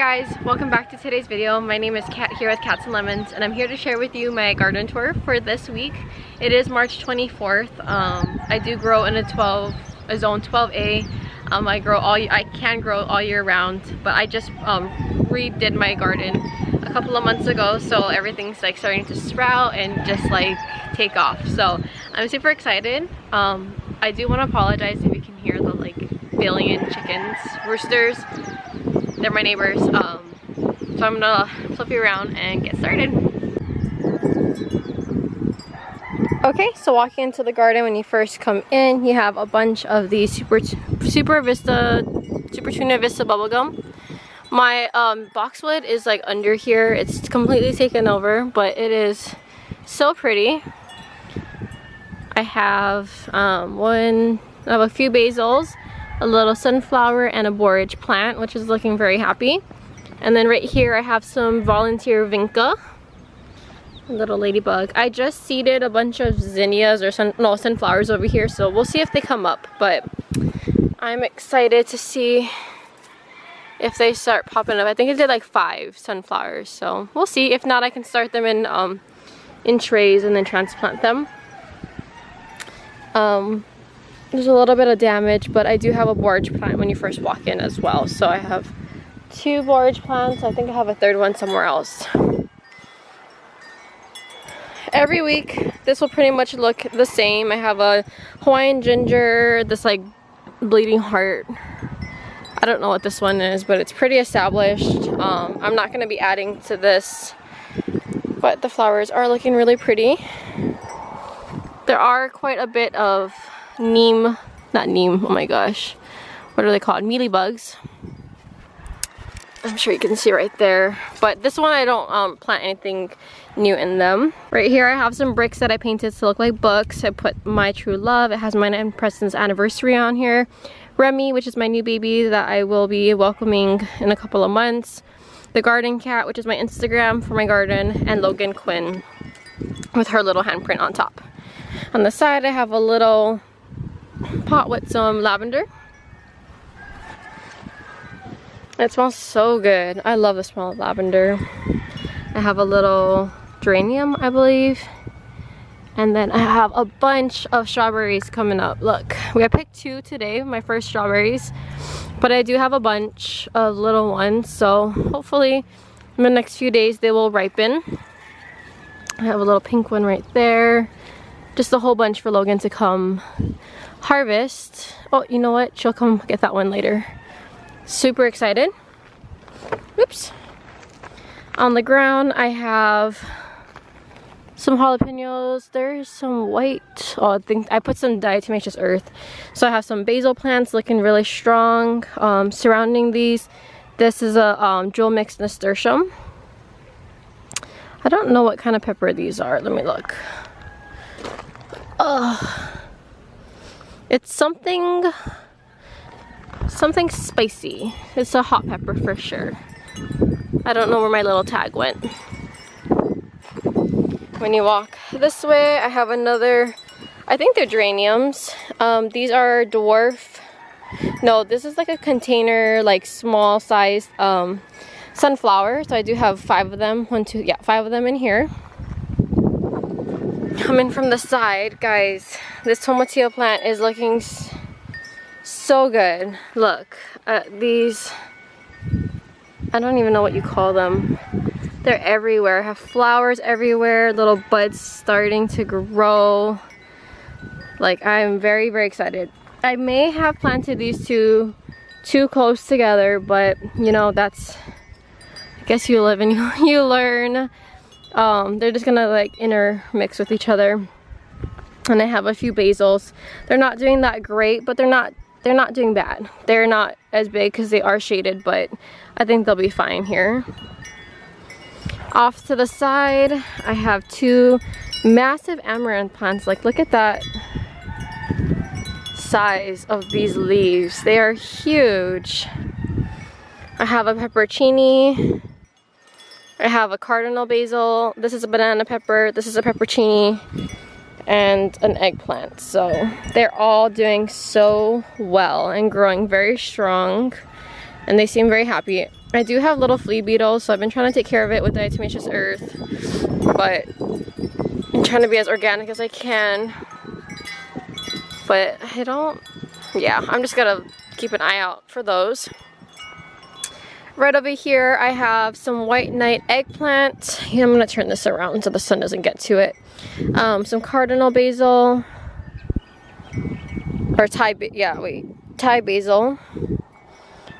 Guys, welcome back to today's video. My name is Kat here with Cats and Lemons, and I'm here to share with you my garden tour for this week. It is March 24th. I do grow in a zone 12A. I can grow all year round, but I just redid my garden a couple of months ago, so everything's like starting to sprout and just like take off. So I'm super excited. I do want to apologize if you can hear the like billion chickens, roosters. They're my neighbors. So I'm gonna flip you around and get started. Okay, so walking into the garden, when you first come in, you have a bunch of these Super Tuna Vista bubblegum. My boxwood is like under here. It's completely taken over, but it is so pretty. I have a few basils, a little sunflower, and a borage plant, which is looking very happy. And then right here I have some volunteer vinca, a little ladybug. I just seeded a bunch of zinnias or sunflowers over here, so we'll see if they come up, but I'm excited to see if they start popping up. I think I did like 5 sunflowers, so we'll see. If not, I can start them in trays and then transplant them. There's a little bit of damage, but I do have a borage plant when you first walk in as well. So I have 2 borage plants. I think I have a 3rd one somewhere else. Every week, this will pretty much look the same. I have a Hawaiian ginger, this like bleeding heart. I don't know what this one is, but it's pretty established. I'm not going to be adding to this, but the flowers are looking really pretty. There are quite a bit of oh my gosh, what are they called? Mealybugs. I'm sure you can see right there, but this one I don't plant anything new in them. Right here I have some bricks that I painted to look like books. I put My True Love. It has my and Preston's anniversary on here. Remy, which is my new baby that I will be welcoming in a couple of months. The Garden Cat, which is my Instagram for my garden, and Logan Quinn with her little handprint on top. On the side I have a little pot with some lavender. It smells so good. I love the smell of lavender. I have a little geranium, I believe. And then I have a bunch of strawberries coming up. Look, I picked 2 today, my first strawberries. But I do have a bunch of little ones, so hopefully in the next few days they will ripen. I have a little pink one right there. Just a whole bunch for Logan to come harvest. Oh, you know what? She'll come get that one later. Super excited. Oops. On the ground, I have some jalapenos. There's some white. Oh, I think I put some diatomaceous earth. So I have some basil plants looking really strong. Surrounding these, this is a jewel mixed nasturtium. I don't know what kind of pepper these are. Let me look. It's something spicy. It's a hot pepper for sure. I don't know where my little tag went. When you walk this way, I have another, I think they're geraniums. These are dwarf. No, this is like a container, like small sized sunflower. So I do have 5 of them. 5 of them in here. Coming from the side, guys, this tomatillo plant is looking so good. Look at these. I don't even know what you call them. They're everywhere. I have flowers everywhere, little buds starting to grow. Like, I'm very, very excited. I may have planted these two too close together, but you know, that's, I guess you live and you learn. They're just gonna like intermix with each other. And I have a few basils. They're not doing that great, but they're not doing bad. They're not as big because they are shaded, but I think they'll be fine here. Off to the side, I have 2 massive amaranth plants. Like, look at that size of these leaves. They are huge. I have a peppercini. I have a cardinal basil. This is a banana pepper. This is a peppercini. And an eggplant. So they're all doing so well and growing very strong. And they seem very happy. I do have little flea beetles, so I've been trying to take care of it with diatomaceous earth, but I'm trying to be as organic as I can. But I don't, yeah, I'm just gonna keep an eye out for those. Right over here, I have some white knight eggplant. Yeah, I'm gonna turn this around so the sun doesn't get to it. Some cardinal basil, or Thai basil.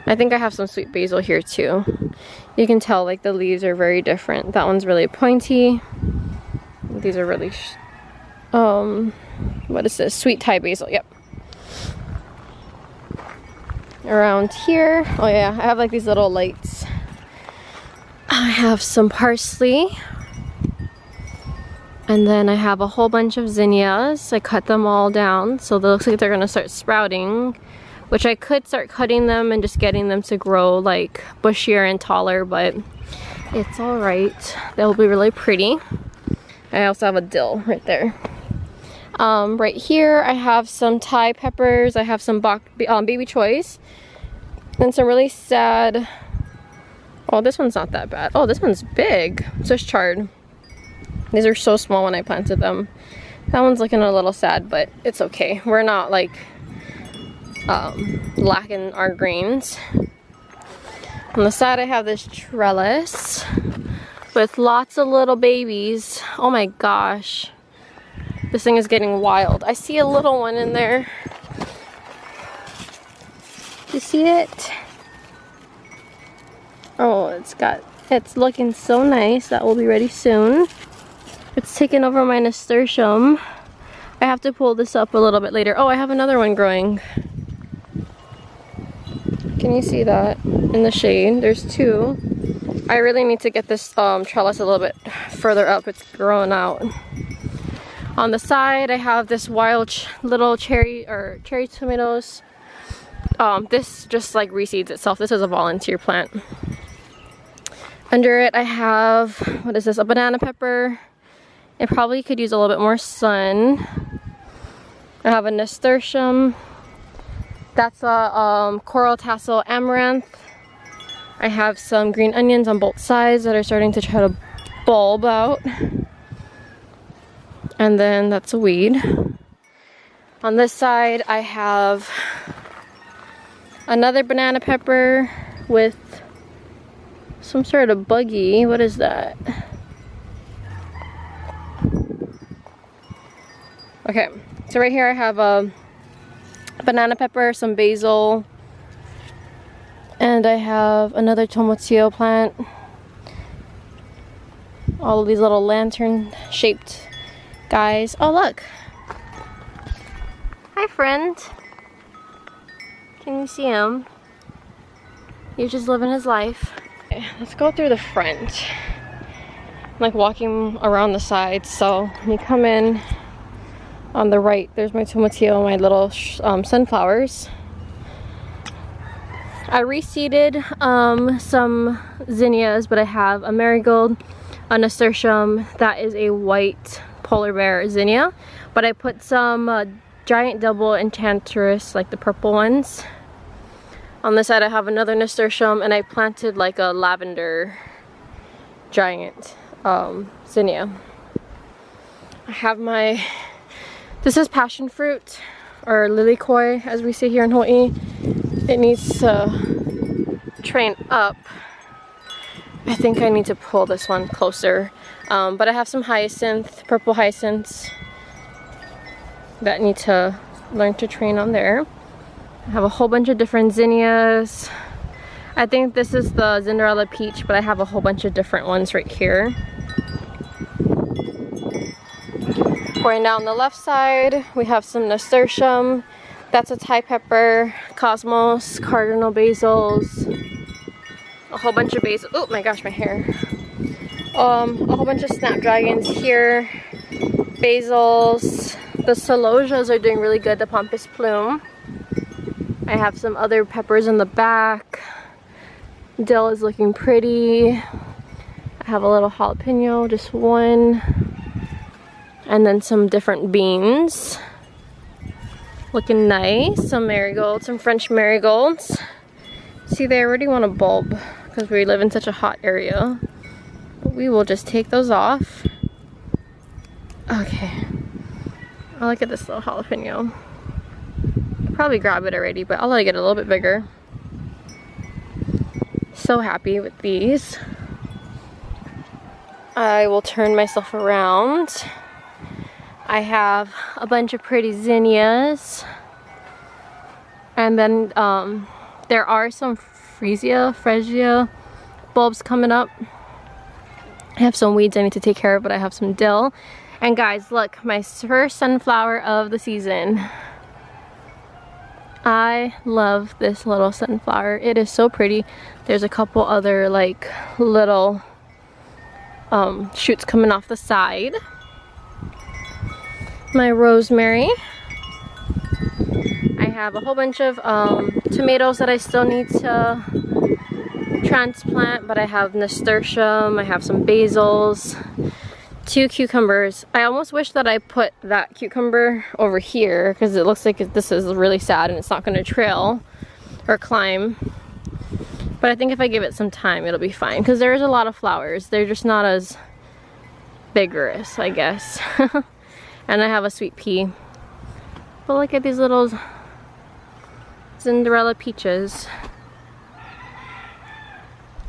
I think I have some sweet basil here too. You can tell like the leaves are very different. That one's really pointy. These are really, what is this? Sweet Thai basil, yep. Around here, oh yeah, I have like these little lights. I have some parsley. And then I have a whole bunch of zinnias. I cut them all down, so it looks like they're gonna start sprouting, which I could start cutting them and just getting them to grow like bushier and taller, but it's all right. They'll be really pretty. I also have a dill right there. Right here, I have some Thai peppers. I have some baby choice. And some really sad, oh, this one's not that bad. Oh, this one's big. Swiss chard. These are so small when I planted them. That one's looking a little sad, but it's okay. We're not like lacking our greens. On the side, I have this trellis with lots of little babies. Oh my gosh. This thing is getting wild. I see a little one in there. You see it? Oh, it's looking so nice. That will be ready soon. It's taken over my nasturtium. I have to pull this up a little bit later. Oh, I have another one growing. Can you see that in the shade? There's two. I really need to get this trellis a little bit further up. It's growing out. On the side, I have this wild little cherry tomatoes. This just like reseeds itself. This is a volunteer plant. Under it, I have, what is this? A banana pepper. It probably could use a little bit more sun. I have a nasturtium. That's a coral tassel amaranth. I have some green onions on both sides that are starting to try to bulb out. And then that's a weed. On this side, I have another banana pepper with some sort of buggy. What is that? Okay, so right here I have a banana pepper, some basil, and I have another Tomatillo plant. All of these little lantern shaped guys. Oh look! Hi friend! Can you see him? He's just living his life. Okay, let's go through the front. I'm like walking around the sides, so let me come in. On the right, there's my tomatillo, my little sunflowers. I reseeded some zinnias, but I have a marigold, a nasturtium, that is a white polar bear zinnia, but I put some giant double enchantress, like the purple ones. On this side I have another nasturtium, and I planted like a lavender giant zinnia. I have my, this is passionfruit, or lilikoi as we say here in Hawaii. It needs to train up. I think I need to pull this one closer. But I have some hyacinth, purple hyacinths that need to learn to train on there. I have a whole bunch of different zinnias. I think this is the Cinderella peach, but I have a whole bunch of different ones right here. Going down the left side, we have some nasturtium. That's a Thai pepper, cosmos, cardinal basils, a whole bunch of basil. Oh my gosh, my hair. A whole bunch of snapdragons here, basils. The celosias are doing really good, the pampas plume. I have some other peppers in the back. Dill is looking pretty. I have a little jalapeno, just one. And then some different beans. Looking nice. Some marigolds, some French marigolds. See, they already want to bulb because we live in such a hot area. But we will just take those off. Okay. I look at this little jalapeno. Probably grab it already, but I'll let it get a little bit bigger. So happy with these. I will turn myself around. I have a bunch of pretty zinnias. And then there are some freesia bulbs coming up. I have some weeds I need to take care of, but I have some dill. And guys, look, my first sunflower of the season. I love this little sunflower. It is so pretty. There's a couple other like little shoots coming off the side. My rosemary. I have a whole bunch of tomatoes that I still need to transplant, but I have nasturtium, I have some basils, 2 cucumbers. I almost wish that I put that cucumber over here because it looks like this is really sad and it's not going to trail or climb. But I think if I give it some time, it'll be fine because there's a lot of flowers. They're just not as vigorous, I guess. And I have a sweet pea. But look at these little Cinderella peaches.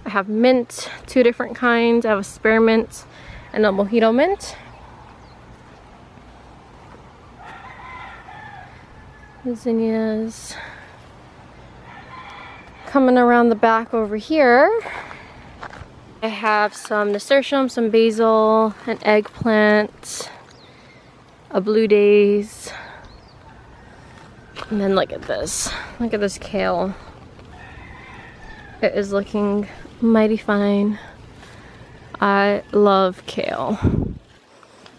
I have mint, 2 different kinds. I have a spearmint and a mojito mint. The zinnias. Coming around the back over here, I have some nasturtium, some basil, an eggplant, a blue days, and then look at this. Look at this kale. It is looking mighty fine. I love kale.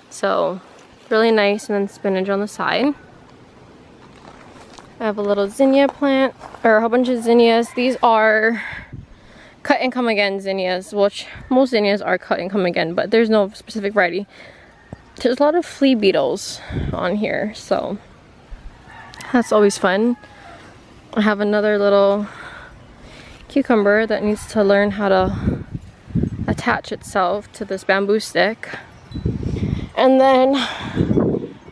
So really nice, and then spinach on the side. I have a little zinnia plant, or a whole bunch of zinnias. These are cut and come again zinnias, which most zinnias are cut and come again, but there's no specific variety. There's a lot of flea beetles on here, so that's always fun. I have another little cucumber that needs to learn how to attach itself to this bamboo stick. And then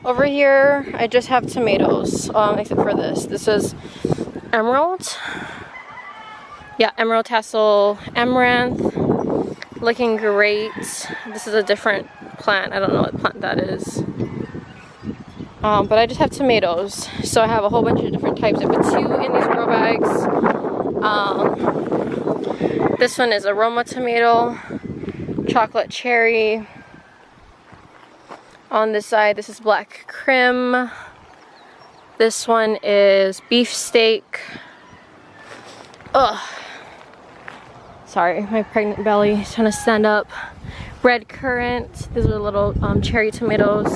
over here I just have tomatoes, except for this. This is emerald. Yeah, emerald tassel amaranth. Looking great. This is a different plant. I don't know what plant that is. But I just have tomatoes. So I have a whole bunch of different types. I put 2 in these grow bags. This one is aroma tomato, chocolate cherry. On this side, this is black crim. This one is beefsteak. Ugh. Sorry, my pregnant belly is trying to stand up. Red currant. These are little cherry tomatoes.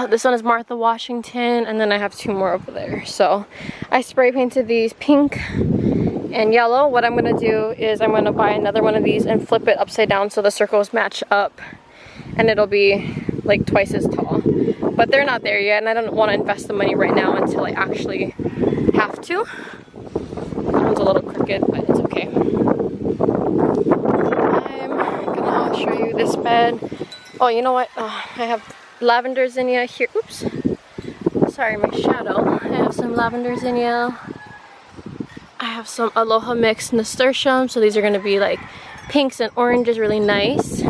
This one is Martha Washington, and then I have 2 more over there. So I spray painted these pink and yellow. What I'm gonna do is I'm gonna buy another one of these and flip it upside down so the circles match up, and it'll be like twice as tall. But they're not there yet, and I don't want to invest the money right now until I actually have to. That one's a little crooked, but it's okay. I'm gonna show you this bed. Oh, you know what? I have lavender zinnia here. Oops. Sorry, my shadow. I have some lavender zinnia. I have some aloha mix nasturtium. So these are going to be like pinks and oranges, really nice.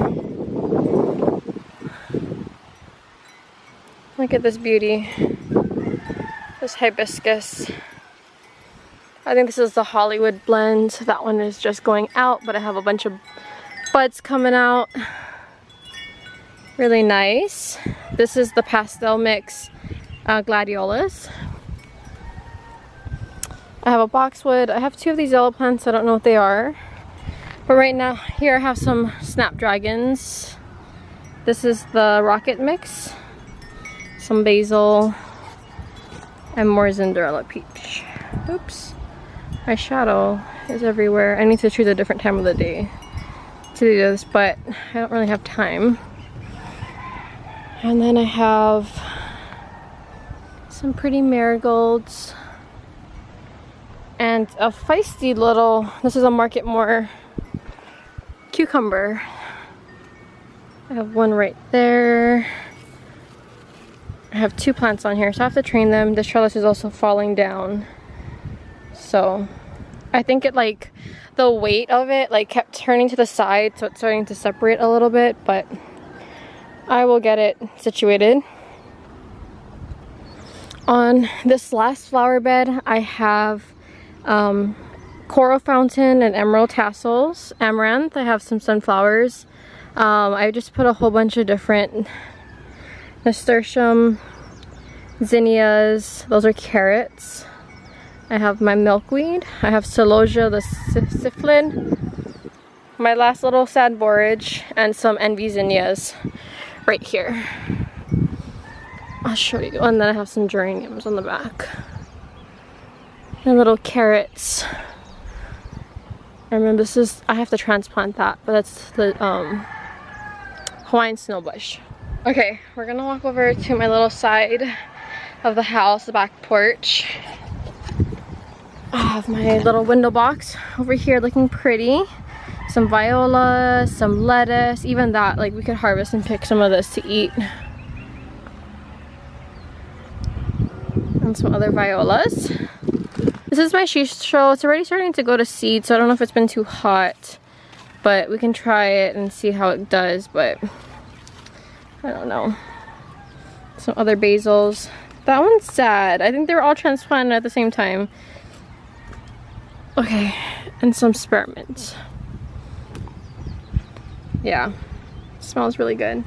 Look at this beauty. This hibiscus. I think this is the Hollywood blend. That one is just going out, but I have a bunch of buds coming out. Really nice. This is the pastel mix gladiolus. I have a boxwood. I have 2 of these yellow plants. I don't know what they are. But right now, here I have some snapdragons. This is the rocket mix. Some basil. And more Cinderella peach. Oops. My shadow is everywhere. I need to choose a different time of the day to do this, but I don't really have time. And then I have some pretty marigolds. And a feisty little, this is a Market More cucumber. I have one right there. I have 2 plants on here, so I have to train them. This trellis is also falling down. So I think it like, the weight of it like kept turning to the side, so it's starting to separate a little bit, but I will get it situated. On this last flower bed, I have Coral Fountain and Emerald Tassels, Amaranth. I have some sunflowers. I just put a whole bunch of different nasturtium, zinnias, those are carrots. I have my milkweed. I have celosia, the cyphlid, my last little sad borage, and some envy zinnias right here. I'll show you. And then I have some geraniums on the back. And little carrots. I remember this is, I have to transplant that, but that's the Hawaiian snowbush. Okay, we're gonna walk over to my little side of the house, the back porch. I have my little window box over here looking pretty. Some viola, some lettuce, even that, like we could harvest and pick some of this to eat. And some other violas. This is my shisho. It's already starting to go to seed, so I don't know if it's been too hot. But we can try it and see how it does, but I don't know. Some other basils. That one's sad. I think they were all transplanted at the same time. Okay, and some spearmint. Yeah, smells really good.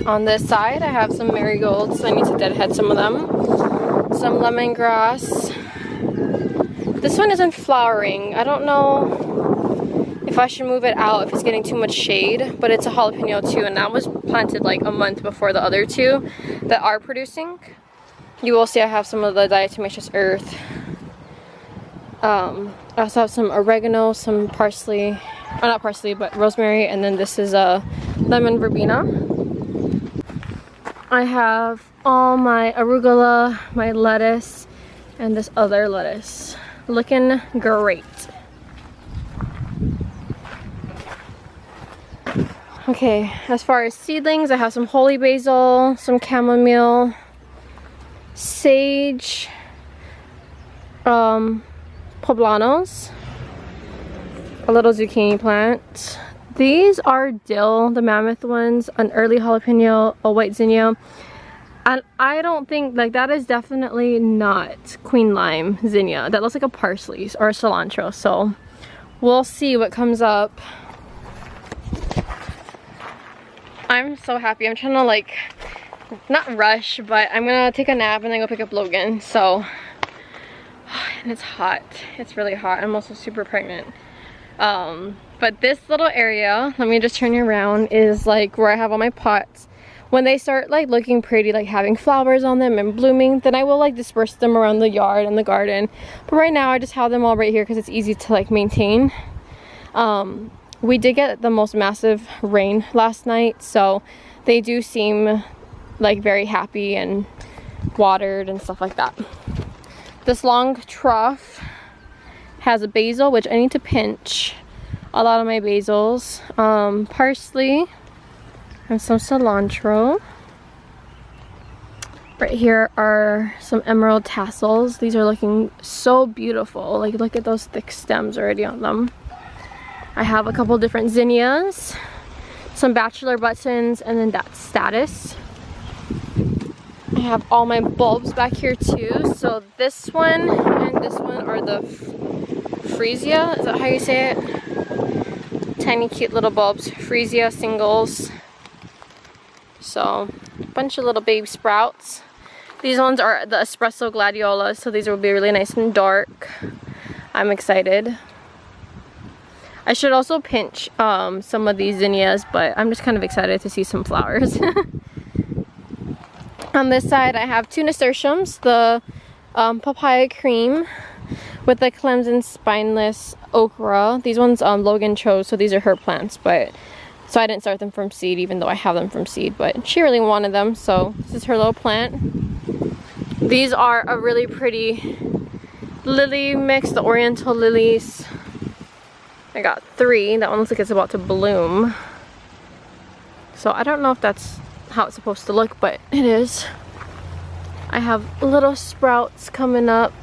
On this side, I have some marigolds. I need to deadhead some of them. Some lemongrass. This one isn't flowering. I don't know if I should move it out if it's getting too much shade, but it's a jalapeno too, and that was planted like a month before the other 2 that are producing. You will see I have some of the diatomaceous earth. I also have some oregano, some parsley, or not parsley, but rosemary, and then this is a lemon verbena. I have all my arugula, my lettuce, and this other lettuce. Looking great. Okay, as far as seedlings, I have some holy basil, some chamomile, sage, poblanos, a little zucchini plant. These are dill, the mammoth ones, an early jalapeno, a white zinnia. And I don't think, like, that is definitely not queen lime zinnia. That looks like a parsley or a cilantro. So we'll see what comes up. I'm so happy. I'm trying to, like, not rush, but I'm gonna take a nap and then go pick up Logan. So, and it's hot. It's really hot. I'm also super pregnant. But this little area, let me just turn you around, is like where I have all my pots. When they start like looking pretty, like having flowers on them and blooming, then I will like disperse them around the yard and the garden. But right now I just have them all right here because it's easy to like maintain. We did get the most massive rain last night, so they do seem like very happy and watered and stuff like that. This long trough has a basil, which I need to pinch a lot of my basils, parsley, and some cilantro. Right here are some emerald tassels. These are looking so beautiful. Like, look at those thick stems already on them. I have a couple different zinnias, some bachelor buttons, and then that status. I have all my bulbs back here too. So this one and this one are the freesia, is that how you say it? Tiny cute little bulbs, freesia singles. So a bunch of little baby sprouts. These ones are the espresso gladiolas, so these will be really nice and dark. I'm excited. I should also pinch some of these zinnias, but I'm just kind of excited to see some flowers. On this side I have 2 nasturtiums, the papaya cream with the Clemson spineless okra. These ones Logan chose, so these are her plants, but So I didn't start them from seed, even though I have them from seed, but she really wanted them, so this is her little plant. These are a really pretty lily mix, the Oriental Lilies. I got 3. That one looks like it's about to bloom. So I don't know if that's how it's supposed to look, but it is. I have little sprouts coming up.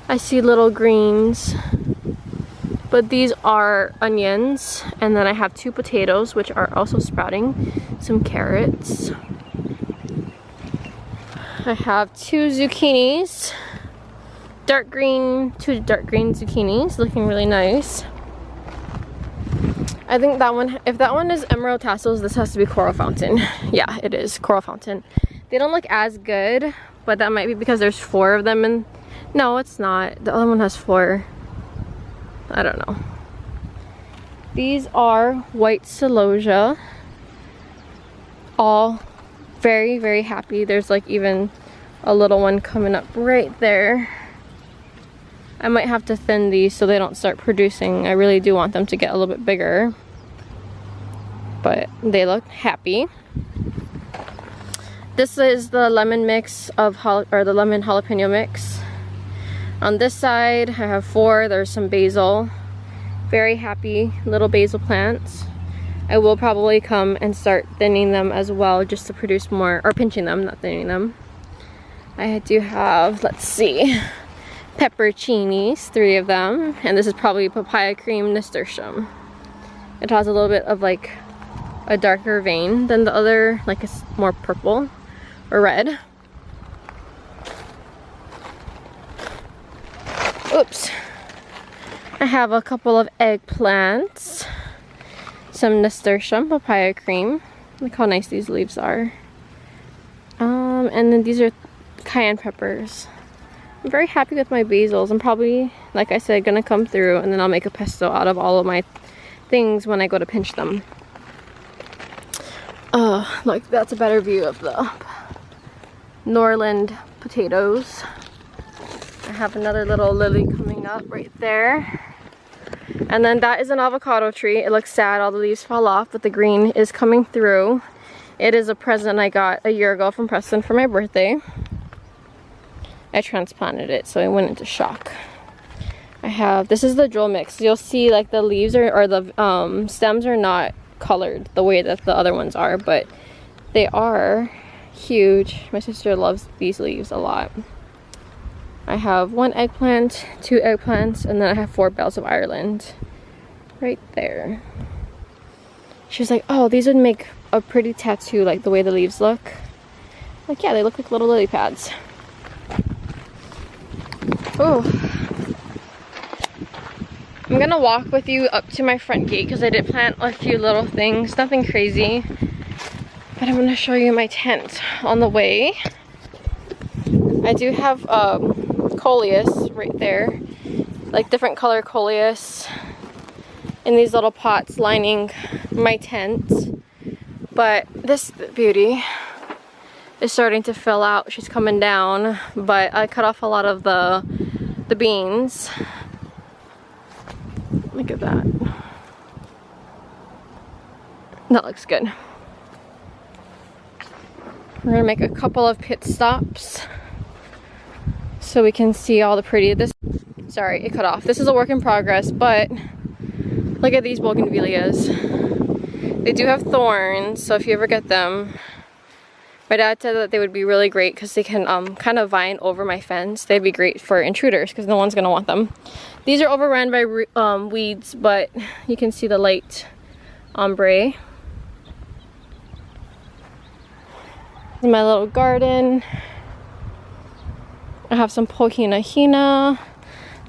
I see little greens. But these are onions, and then I have 2 potatoes, which are also sprouting, some carrots. I have 2 zucchinis, dark green, 2 dark green zucchinis, looking really nice. I think that one, if that one is emerald tassels, this has to be coral fountain. Yeah, it is coral fountain. They don't look as good, but that might be because there's 4 of them, and no, it's not. The other one has 4. I don't know. These are white celosia. All very, very happy. There's like even a little one coming up right there. I might have to thin these so they don't start producing. I really do want them to get a little bit bigger. But they look happy. This is the lemon mix of the lemon jalapeno mix. On this side, I have 4. There's some basil. Very happy little basil plants. I will probably come and start thinning them as well, just to produce more, or pinching them, not thinning them. I do have, let's see, pepperoncinis, 3 of them. And this is probably papaya cream nasturtium. It has a little bit of like a darker vein than the other, like it's more purple or red. Oops. I have a couple of eggplants, some nasturtium, papaya cream. Look how nice these leaves are. And then these are cayenne peppers. I'm very happy with my basils. I'm probably, like I said, gonna come through and then I'll make a pesto out of all of my things when I go to pinch them. Look, that's a better view of the Norland potatoes. I have another little lily coming up right there. And then that is an avocado tree. It looks sad, all the leaves fall off, but the green is coming through. It is a present I got a year ago from Preston for my birthday. I transplanted it, so it went into shock. I have, this is the jewel mix. You'll see like the leaves or the stems are not colored the way that the other ones are, but they are huge. My sister loves these leaves a lot. I have 1 eggplant, 2 eggplants, and then I have 4 bells of Ireland right there. She was like, oh, these would make a pretty tattoo, like the way the leaves look. Like, yeah, they look like little lily pads. Oh, I'm gonna walk with you up to my front gate because I did plant a few little things, nothing crazy, but I'm gonna show you my tent on the way. I do have Coleus right there, like different color Coleus in these little pots lining my tent, but this beauty is starting to fill out. She's coming down, but I cut off a lot of the beans. Look at that. That looks good. We're gonna make a couple of pit stops so we can see all the pretty. Sorry, it cut off. This is a work in progress, but look at these bougainvilleas. They do have thorns, so if you ever get them, my dad said that they would be really great because they can kind of vine over my fence. They'd be great for intruders because no one's gonna want them. These are overrun by weeds, but you can see the light ombre. My little garden. I have some pohinahina.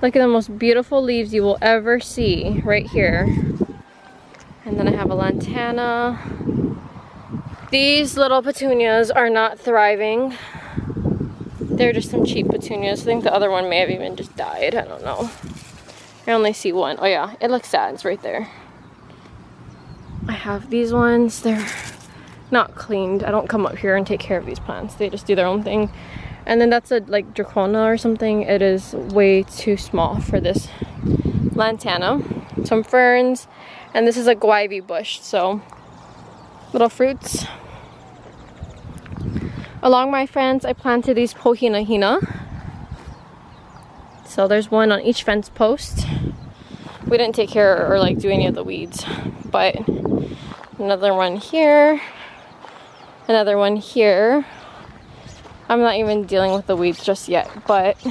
Look at the most beautiful leaves you will ever see right here. And then I have a lantana. These little petunias are not thriving. They're just some cheap petunias. I think the other one may have even just died. I don't know. I only see one. Oh yeah, it looks sad. It's right there. I have these ones. They're not cleaned. I don't come up here and take care of these plants. They just do their own thing. And then that's a like dracona or something. It is way too small for this lantana. Some ferns. And this is a guava bush, so little fruits. Along my fence, I planted these pohinahina. So there's one on each fence post. We didn't take care or like do any of the weeds, but another one here, another one here. I'm not even dealing with the weeds just yet, but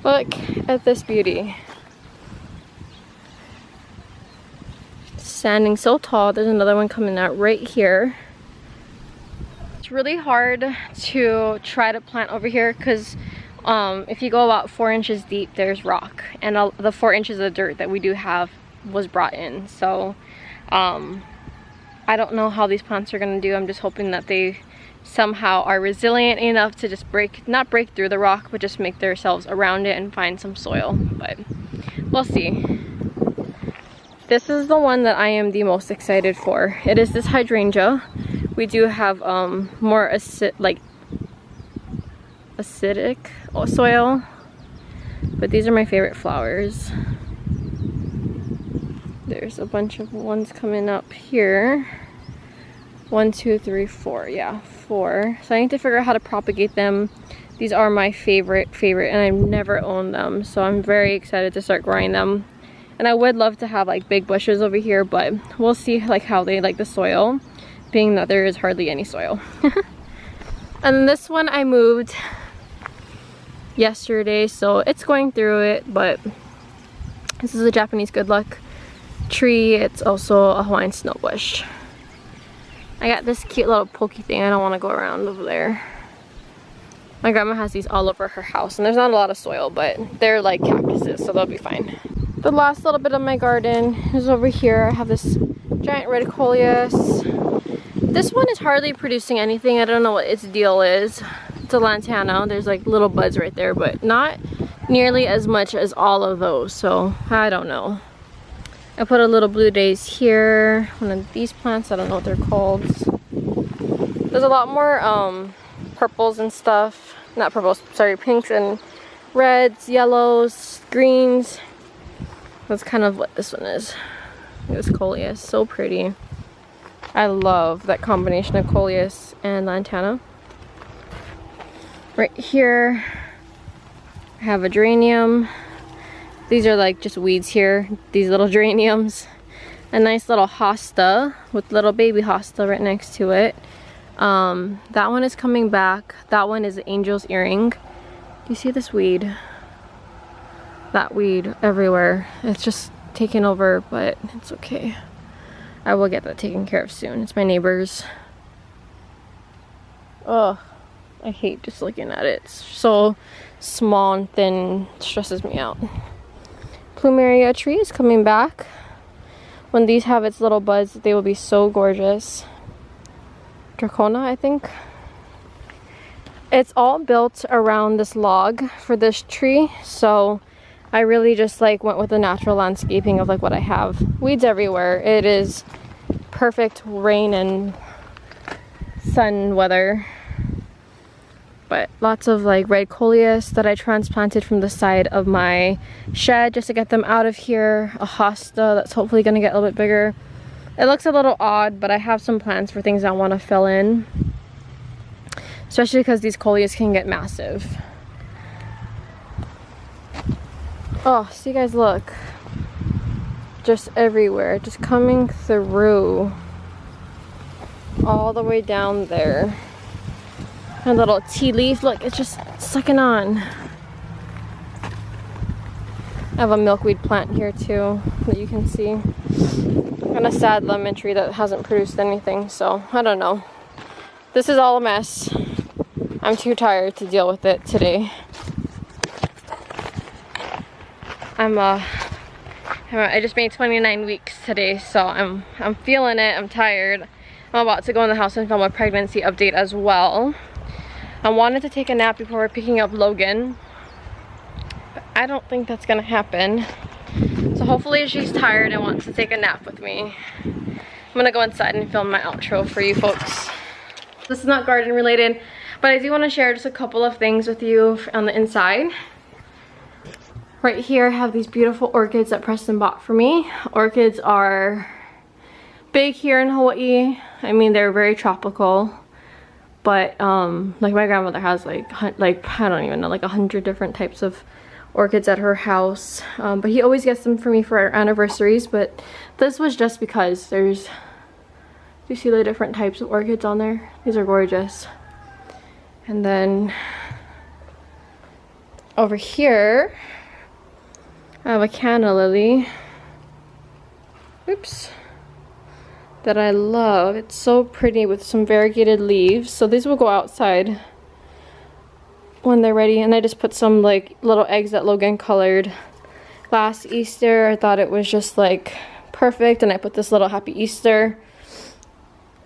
look at this beauty. Standing so tall. There's another one coming out right here. It's really hard to try to plant over here because if you go about 4 inches deep, there's rock, and the 4 inches of dirt that we do have was brought in. So I don't know how these plants are gonna do. I'm just hoping that they somehow are resilient enough to just not break through the rock, but just make themselves around it and find some soil. But we'll see. This is the one that I am the most excited for. It is this hydrangea. We do have more acidic soil, but these are my favorite flowers. There's a bunch of ones coming up here. 1, 2, 3, 4. Yeah, 4. So I need to figure out how to propagate them. These are my favorite, and I've never owned them, so I'm very excited to start growing them. And I would love to have like big bushes over here, but we'll see like how they like the soil, being that there is hardly any soil. And this one I moved yesterday, so it's going through it, but this is a Japanese good luck tree. It's also a Hawaiian snow bush. I got this cute little pokey thing. I don't want to go around over there. My grandma has these all over her house, and there's not a lot of soil, but they're like cactuses, so they'll be fine. The last little bit of my garden is over here. I have this giant red Coleus. This one is hardly producing anything. I don't know what its deal is. It's a lantana. There's like little buds right there, but not nearly as much as all of those, so I don't know. I put a little blue days here. One of these plants, I don't know what they're called. There's a lot more purples and stuff. Not purples, sorry, pinks and reds, yellows, greens. That's kind of what this one is. This Coleus, so pretty. I love that combination of Coleus and lantana. Right here, I have a geranium. These are like just weeds here, these little geraniums. A nice little hosta with little baby hosta right next to it. That one is coming back. That one is the angel's earring. Do you see this weed? That weed everywhere. It's just taken over, but it's okay. I will get that taken care of soon. It's my neighbor's. Oh, I hate just looking at it. It's so small and thin, it stresses me out. Plumeria tree is coming back. When these have its little buds, they will be so gorgeous. Dracona, I think. It's all built around this log for this tree, so I really just like went with the natural landscaping of like what I have. Weeds everywhere. It is perfect rain and sun weather. But lots of like red Coleus that I transplanted from the side of my shed just to get them out of here. A hosta that's hopefully gonna get a little bit bigger. It looks a little odd, but I have some plans for things I want to fill in. Especially because these Coleus can get massive. Oh, so you guys look. Just everywhere, just coming through. All the way down there. A little tea leaf, look, it's just sucking on. I have a milkweed plant here too that you can see. And a sad lemon tree that hasn't produced anything, so I don't know. This is all a mess. I'm too tired to deal with it today. I just made 29 weeks today, so I'm feeling it. I'm tired. I'm about to go in the house and film a pregnancy update as well. I wanted to take a nap before we're picking up Logan, but I don't think that's gonna happen. So hopefully she's tired and wants to take a nap with me. I'm gonna go inside and film my outro for you folks. This is not garden related, but I do want to share just a couple of things with you on the inside. Right here I have these beautiful orchids that Preston bought for me. Orchids are big here in Hawaii. I mean, they're very tropical, but like my grandmother has like I don't even know, like 100 different types of orchids at her house. But he always gets them for me for our anniversaries, but this was just because there's, do you see the different types of orchids on there? These are gorgeous. And then over here I have a Canna Lily. Oops. That I love. It's so pretty with some variegated leaves. So these will go outside when they're ready. And I just put some like little eggs that Logan colored last Easter. I thought it was just like perfect. And I put this little Happy Easter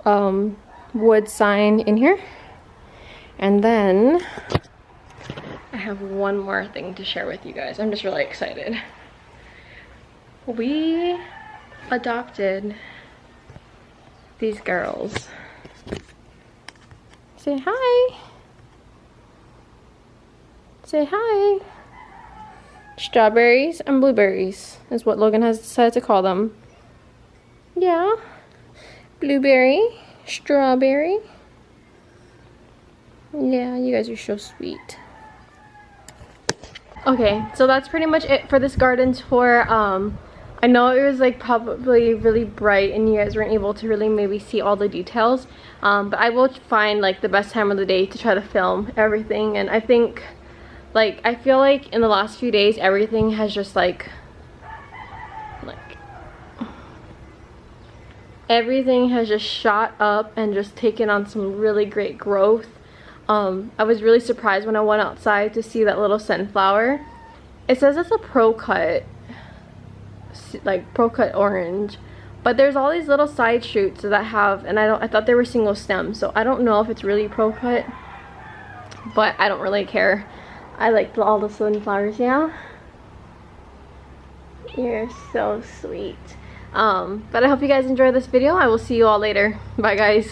wood sign in here. And then I have one more thing to share with you guys. I'm just really excited. We adopted these girls. Say hi. Say hi. Strawberries and blueberries is what Logan has decided to call them. Yeah. Blueberry, strawberry. Yeah, you guys are so sweet. Okay, so that's pretty much it for this garden tour. I know it was like probably really bright and you guys weren't able to really maybe see all the details, but I will find like the best time of the day to try to film everything. And I think like I feel like in the last few days everything has just like everything has just shot up and just taken on some really great growth. I was really surprised when I went outside to see that little sunflower. It says it's a pro cut, like pro cut orange, but there's all these little side shoots that have, and I thought they were single stem, so I don't know if it's really pro cut, but I don't really care. I like all the sunflowers. Yeah, you're so sweet. But I hope you guys enjoyed this video. I will see you all later. Bye guys.